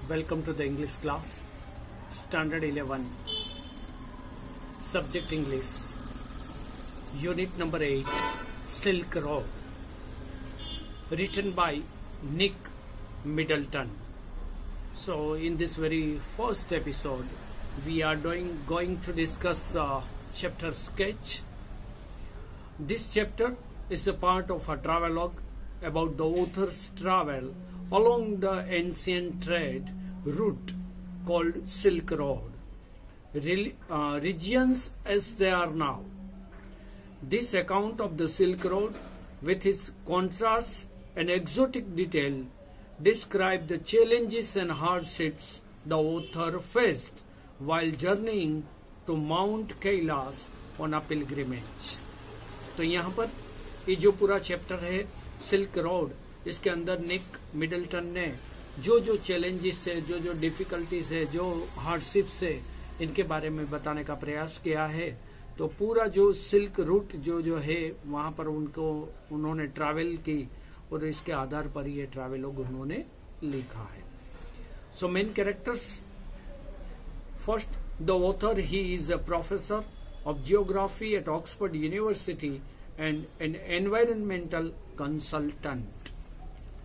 Welcome to the English class, Standard 11, Subject English, Unit number 8, Silk Road, written by Nick Middleton. So, in this very first episode, we are going to discuss chapter sketch. This chapter is a part of a travelogue about the author's travel along the ancient trade route called Silk Road, regions as they are now. This account of the Silk Road, with its contrasts and exotic detail, describe the challenges and hardships the author faced while journeying to Mount Kailash on a pilgrimage. तो यहाँ पर ये जो पूरा chapter है silk road, इसके अंदर निक Middleton ने जो जो चैलेंजेस है, जो जो डिफिकल्टीज है, जो हार्डशिप्स है, इनके बारे में बताने का प्रयास किया है। तो पूरा जो सिल्क रूट जो है वहां पर उन्होंने ट्रैवल की और इसके आधार पर ये ट्रैवलॉग उन्होंने लिखा है। So main characters, first the author, he is a professor of geography at Oxford University and an environmental consultant.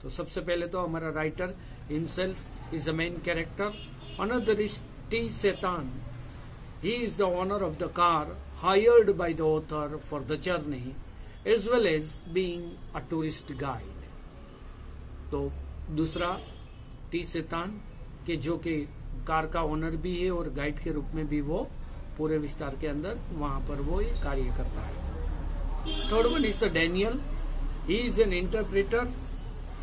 तो सबसे पहले तो हमारा writer himself is the main character. Another is T. Setan. He is the owner of the car hired by the author for the journey, as well as being a tourist guide. तो दूसरा T. Setan के जो कि car का owner भी है और guide के रूप में भी वो पूरे विस्तार के अंदर वहां पर वो कार्य करता है। Third one is the Daniel. He is an interpreter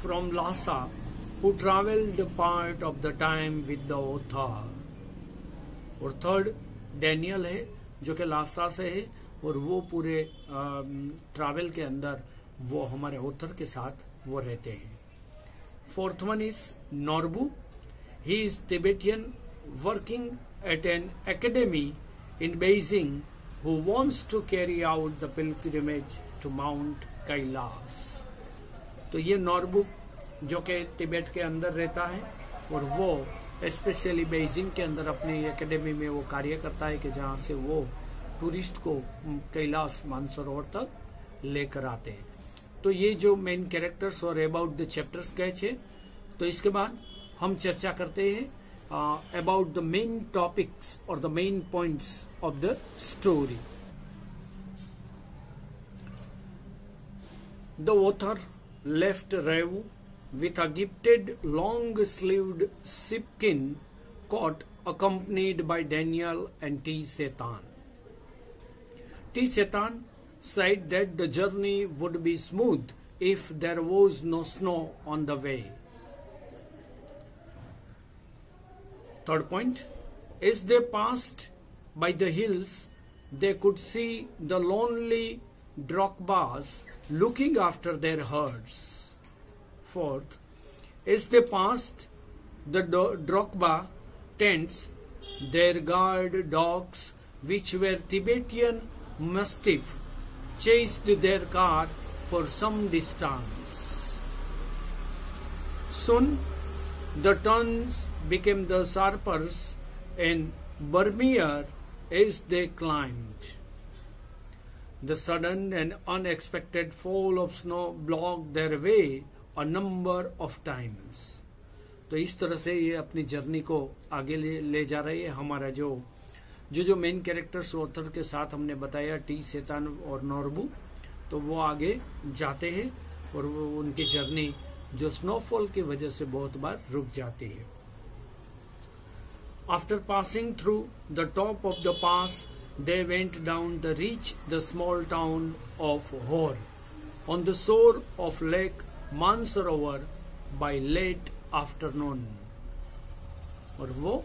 from Lhasa who travelled part of the time with the author. और थर्ड डैनियल है जो कि लासा से है और वो पूरे ट्रैवल के अंदर वो हमारे ऑथर के साथ वो रहते हैं. Fourth one is Norbu. He is Tibetan working at N academy in Beijing who wants to carry out the pilgrimage to Mount Kailash. तो ये नॉर्बुक जो कि तिब्बत के अंदर रहता है और वो स्पेशली बेइजिंग के अंदर अपने एकेडमी में वो कार्य करता है कि जहाँ से वो टूरिस्ट को कैलाश मानसरोवर तक लेकर आते हैं. तो ये जो मेन कैरेक्टर्स और अबाउट द चैप्टर स्केच है. तो इसके बाद हम चर्चा करते हैं about the main topics or the main points of the story. The author left Revu with a gifted long-sleeved sheepskin coat accompanied by Daniel and T. Setan. T. Setan said that the journey would be smooth if there was no snow on the way. Third point, as they passed by the hills, they could see the lonely Drokbas looking after their herds. Fourth, as they passed the Drokba tents, their guard dogs, which were Tibetan Mastiff, chased their car for some distance. Soon, the turns became the sharpers and burmier as they climbed. The sudden and unexpected fall of snow blocked their way a number of times. तो इस तरह से ये अपनी journey को आगे ले जा रही है. हमारा जो मेन कैरेक्टर्स ऑथर के साथ हमने बताया, टी सेतान और नॉर्बू, तो वो आगे जाते हैं और वो उनकी जर्नी जो स्नोफॉल की वजह से बहुत बार रुक जाती है. After passing through the top of the pass, they went down to reach the small town of Hor on the shore of Lake Mansarovar by late afternoon. और वो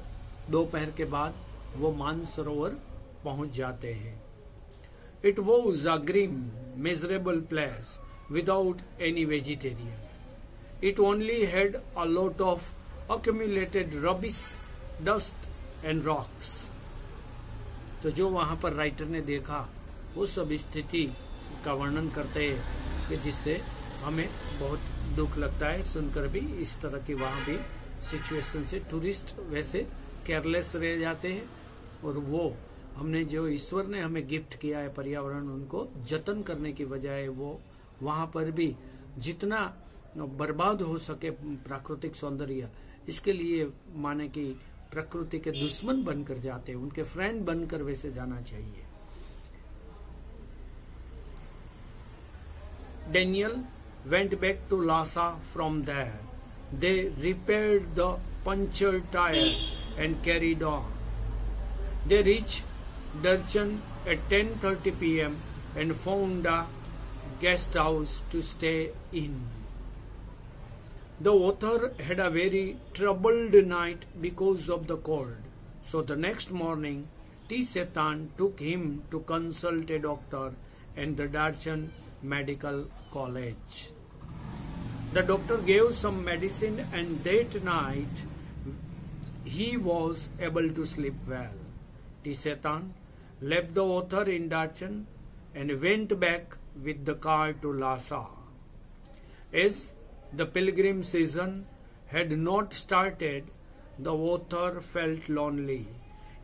दोपहर के बाद वो मानसरोवर पहुंच जाते हैं. It was a grim, miserable place without any vegetarian. It only had a lot of accumulated rubbish, dust and rocks. तो जो वहां पर राइटर ने देखा वो सब स्थिति का वर्णन करते हैं कि जिससे हमें बहुत दुख लगता है सुनकर भी. इस तरह की वहां भी सिचुएशन से। टूरिस्ट वैसे केयरलेस रह जाते हैं, और वो हमने जो ईश्वर ने हमें गिफ्ट किया है पर्यावरण, उनको जतन करने की बजाय वो वहां पर भी जितना बर्बाद हो सके प्राकृतिक सौंदर्य, इसके लिए माने कि प्रकृति के दुश्मन बनकर जाते हैं, उनके फ्रेंड बनकर वैसे जाना चाहिए। Daniel went back to Lhasa from there. They repaired the punctured tire and carried on. They reached Durchan at 10:30 p.m. and found a guest house to stay in. The author had a very troubled night because of the cold. So the next morning, T. Setan took him to consult a doctor and the Durchan Medical College. The doctor gave some medicine and that night he was able to sleep well. T. Setan left the author in Durchan and went back with the car to Lhasa. As the pilgrim season had not started, the author felt lonely.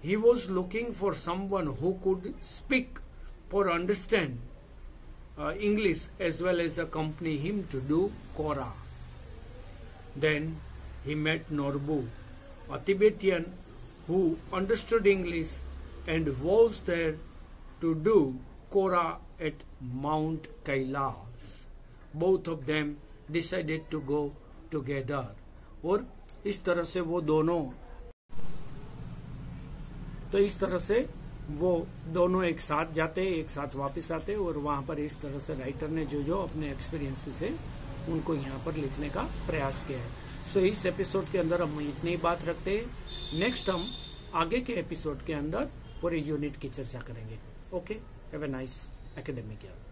He was looking for someone who could speak or understand English as well as accompany him to do Kora. Then he met Norbu, a Tibetan who understood English and was there to do Kora at Mount Kailas. Both of them decided to go together. और इस तरह से वो दोनों एक साथ जाते, एक साथ वापस आते, और वहां पर इस तरह से राइटर ने जो अपने एक्सपीरियंसेस है उनको यहाँ पर लिखने का प्रयास किया है। सो इस एपिसोड के अंदर हम इतनी बात रखते हैं। नेक्स्ट हम आगे के एपिसोड के अंदर पूरे यूनिट की चर्चा करेंगे। Okay, have a nice academic year.